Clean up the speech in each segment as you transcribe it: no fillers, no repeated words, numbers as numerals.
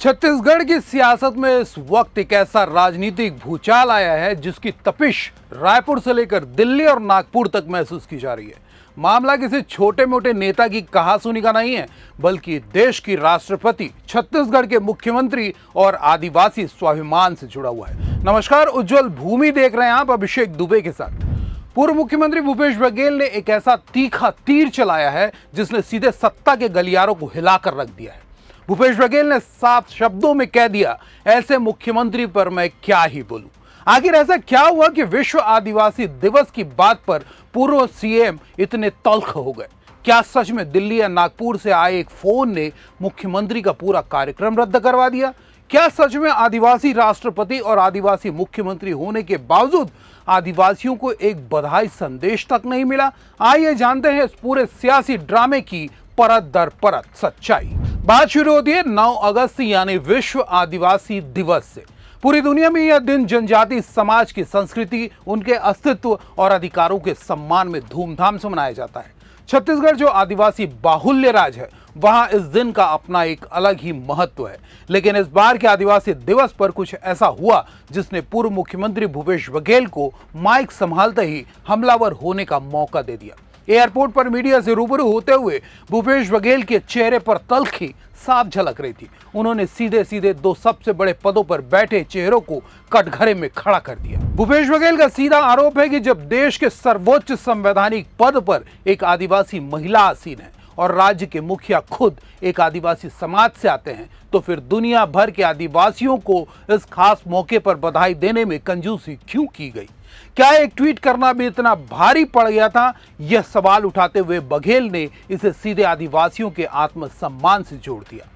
छत्तीसगढ़ की सियासत में इस वक्त एक ऐसा राजनीतिक भूचाल आया है जिसकी तपिश रायपुर से लेकर दिल्ली और नागपुर तक महसूस की जा रही है। मामला किसी छोटे मोटे नेता की कहासुनी का नहीं है, बल्कि देश की राष्ट्रपति, छत्तीसगढ़ के मुख्यमंत्री और आदिवासी स्वाभिमान से जुड़ा हुआ है। नमस्कार, उज्जवल भूमि देख रहे हैं आप अभिषेक दुबे के साथ। पूर्व मुख्यमंत्री भूपेश बघेल ने एक ऐसा तीखा तीर चलाया है जिसने सीधे सत्ता के गलियारों को हिलाकर रख दिया है। भूपेश बघेल ने साफ शब्दों में कह दिया, ऐसे मुख्यमंत्री पर मैं क्या ही बोलूं। आखिर ऐसा क्या हुआ कि विश्व आदिवासी दिवस की बात पर पूर्व सीएम इतने तल्ख हो गए? क्या सच में दिल्ली या नागपुर से आए एक फोन ने मुख्यमंत्री का पूरा कार्यक्रम रद्द करवा दिया? क्या सच में आदिवासी राष्ट्रपति और आदिवासी मुख्यमंत्री होने के बावजूद आदिवासियों को एक बधाई संदेश तक नहीं मिला? आइए जानते हैं इस पूरे सियासी ड्रामे की परत दर परत सच्चाई। बात शुरू होती है 9 अगस्त यानी विश्व आदिवासी दिवस से। पूरी दुनिया में यह दिन जनजाति समाज की संस्कृति, उनके अस्तित्व और अधिकारों के सम्मान में धूमधाम से मनाया जाता है। छत्तीसगढ़ जो आदिवासी बाहुल्य राज्य है, वहां इस दिन का अपना एक अलग ही महत्व है। लेकिन इस बार के आदिवासी दिवस पर कुछ ऐसा हुआ जिसने पूर्व मुख्यमंत्री भूपेश बघेल को माइक संभालते ही हमलावर होने का मौका दे दिया। एयरपोर्ट पर मीडिया से रूबरू होते हुए भूपेश बघेल के चेहरे पर तल्खी साफ झलक रही थी। उन्होंने सीधे सीधे 2 सबसे बड़े पदों पर बैठे चेहरों को कटघरे में खड़ा कर दिया। भूपेश बघेल का सीधा आरोप है कि जब देश के सर्वोच्च संवैधानिक पद पर एक आदिवासी महिला आसीन है और राज्य के मुखिया खुद एक आदिवासी समाज से आते हैं, तो फिर दुनिया भर के आदिवासियों को इस खास मौके पर बधाई देने में कंजूसी क्यों की गई? क्या एक ट्वीट करना भी इतना भारी पड़ गया था? यह सवाल उठाते हुए बघेल ने इसे सीधे आदिवासियों के आत्मसम्मान से जोड़ दिया।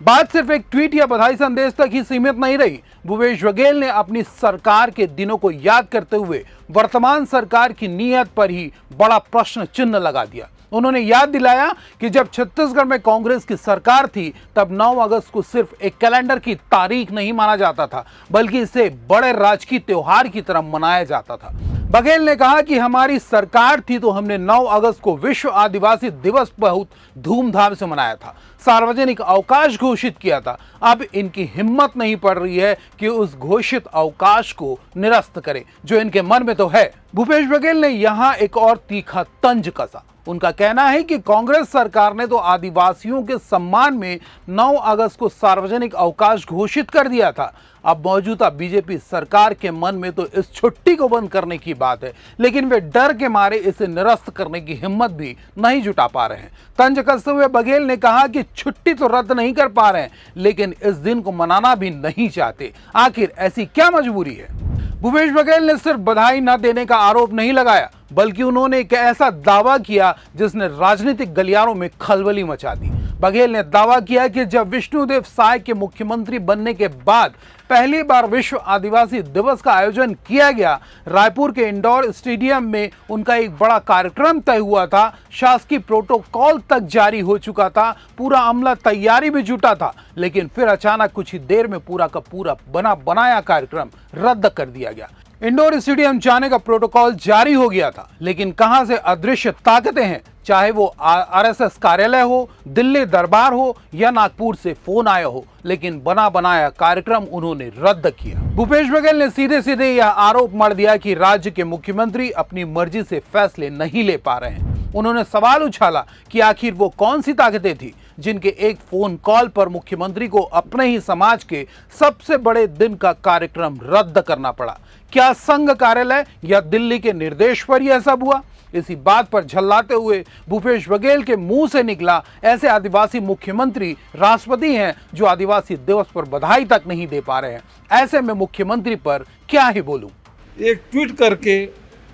बात सिर्फ एक ट्वीट या बधाई संदेश तक ही सीमित नहीं रही। भूपेश बघेल ने अपनी सरकार के दिनों को याद करते हुए वर्तमान सरकार की नीयत पर ही बड़ा प्रश्न चिन्ह लगा दिया। उन्होंने याद दिलाया कि जब छत्तीसगढ़ में कांग्रेस की सरकार थी, तब 9 अगस्त को सिर्फ एक कैलेंडर की तारीख नहीं माना जाता था, बल्कि इसे बड़े राजकीय त्योहार की तरह मनाया जाता था। बघेल ने कहा कि हमारी सरकार थी तो हमने 9 अगस्त को विश्व आदिवासी दिवस बहुत धूमधाम से मनाया था, सार्वजनिक अवकाश घोषित किया था। अब इनकी हिम्मत नहीं पड़ रही है कि उस घोषित अवकाश को निरस्त करें, जो इनके मन में तो है। भूपेश बघेल ने यहाँ एक और तीखा तंज कसा। उनका कहना है कि कांग्रेस सरकार ने तो आदिवासियों के सम्मान में 9 अगस्त को सार्वजनिक अवकाश घोषित कर दिया था। अब मौजूदा बीजेपी सरकार के मन में तो इस छुट्टी को बंद करने की बात है, लेकिन वे डर के मारे इसे निरस्त करने की हिम्मत भी नहीं जुटा पा रहे हैं। तंज कसते हुए बघेल ने कहा कि छुट्टी तो रद्द नहीं कर पा रहे हैं, लेकिन इस दिन को मनाना भी नहीं चाहते। आखिर ऐसी क्या मजबूरी है? भूपेश बघेल ने सिर्फ बधाई न देने का आरोप नहीं लगाया, बल्कि उन्होंने एक ऐसा दावा किया जिसने राजनीतिक गलियारों में खलबली मचा दी। बघेल ने दावा किया कि जब विष्णुदेव साय के मुख्यमंत्री बनने के बाद पहली बार विश्व आदिवासी दिवस का आयोजन किया गया, रायपुर के इंडोर स्टेडियम में उनका एक बड़ा कार्यक्रम तय हुआ था, शासकीय प्रोटोकॉल तक जारी हो चुका था, पूरा अमला तैयारी में जुटा था, लेकिन फिर अचानक कुछ ही देर में पूरा का पूरा बना बनाया कार्यक्रम रद्द कर दिया गया। इंडोर स्टेडियम जाने का प्रोटोकॉल जारी हो गया था, लेकिन कहां से अदृश्य ताकतें हैं, चाहे वो आरएसएस कार्यालय हो, दिल्ली दरबार हो या नागपुर से फोन आया हो, लेकिन बना बनाया कार्यक्रम उन्होंने रद्द किया। भूपेश बघेल ने सीधे सीधे यह आरोप मढ़ दिया कि राज्य के मुख्यमंत्री अपनी मर्जी से फैसले नहीं ले पा रहे हैं। उन्होंने सवाल उछाला कि आखिर वो कौन सी ताकतें थी जिनके एक फोन कॉल पर मुख्यमंत्री को अपने ही समाज के सबसे बड़े दिन का कार्यक्रम रद्द करना पड़ा। क्या संघ कार्यालय या दिल्ली के निर्देश पर यह सब हुआ? इसी बात पर झल्लाते हुए भूपेश बघेल के मुंह से निकला, ऐसे आदिवासी मुख्यमंत्री राष्ट्रपति हैं जो आदिवासी दिवस पर बधाई तक नहीं दे पा रहे हैं। ऐसे में मुख्यमंत्री पर क्या ही बोलूं। एक ट्वीट करके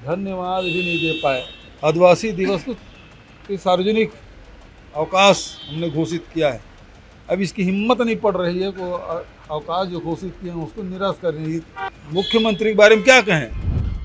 धन्यवाद भी नहीं दे पाए। आदिवासी दिवस को सार्वजनिक अवकाश हमने घोषित किया है। अब इसकी हिम्मत नहीं पड़ रही है को अवकाश जो घोषित किए हैं उसको निरस्त करने की। मुख्यमंत्री के बारे में क्या कहें?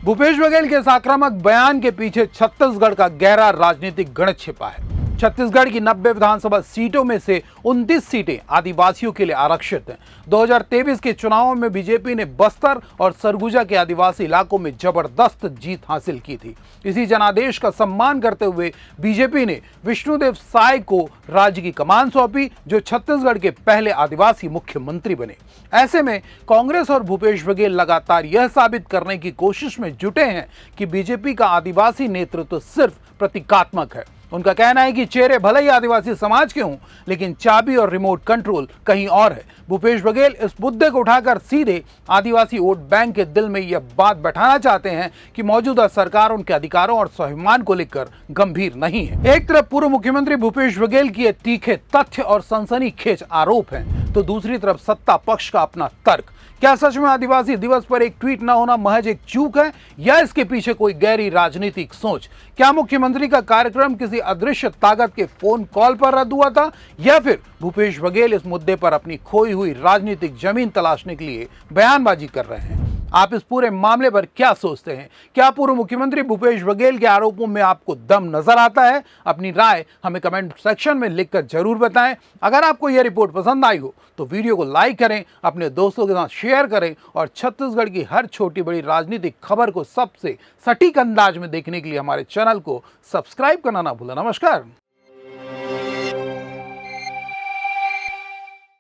भूपेश बघेल के इस आक्रामक बयान के पीछे छत्तीसगढ़ का गहरा राजनीतिक गणित छिपा है। छत्तीसगढ़ की 90 विधानसभा सीटों में से 29 सीटें आदिवासियों के लिए आरक्षित हैं। 2023 के चुनावों में बीजेपी ने बस्तर और सरगुजा के आदिवासी इलाकों में जबरदस्त जीत हासिल की थी। इसी जनादेश का सम्मान करते हुए बीजेपी ने विष्णुदेव साय को राज्य की कमान सौंपी, जो छत्तीसगढ़ के पहले आदिवासी मुख्यमंत्री बने। ऐसे में कांग्रेस और भूपेश बघेल लगातार यह साबित करने की कोशिश में जुटे हैं कि बीजेपी का आदिवासी नेतृत्व सिर्फ प्रतीकात्मक है। उनका कहना है कि चेहरे भले ही आदिवासी समाज के हों, लेकिन चाबी और रिमोट कंट्रोल कहीं और है। भूपेश बघेल इस मुद्दे को उठाकर सीधे आदिवासी वोट बैंक के दिल में यह बात बैठाना चाहते हैं कि मौजूदा सरकार उनके अधिकारों और स्वाभिमान को लेकर गंभीर नहीं है। एक तरफ पूर्व मुख्यमंत्री भूपेश बघेल की तीखे तथ्य और सनसनीखेज आरोप हैं, तो दूसरी तरफ सत्ता पक्ष का अपना तर्क। क्या सच में आदिवासी दिवस पर एक ट्वीट न होना महज एक चूक है, या इसके पीछे कोई गहरी राजनीतिक सोच? क्या मुख्यमंत्री का कार्यक्रम किसी अदृश्य ताकत के फोन कॉल पर रद्द हुआ था, या फिर भूपेश बघेल इस मुद्दे पर अपनी खोई हुई राजनीतिक जमीन तलाशने के लिए बयानबाजी कर रहे हैं? आप इस पूरे मामले पर क्या सोचते हैं? क्या पूर्व मुख्यमंत्री भूपेश बघेल के आरोपों में आपको दम नजर आता है? अपनी राय हमें कमेंट सेक्शन में लिखकर जरूर बताएं। अगर आपको यह रिपोर्ट पसंद आई हो तो वीडियो को लाइक करें, अपने दोस्तों के साथ शेयर करें और छत्तीसगढ़ की हर छोटी बड़ी राजनीतिक खबर को सबसे सटीक अंदाज में देखने के लिए हमारे चैनल को सब्सक्राइब करना ना भूलें। नमस्कार।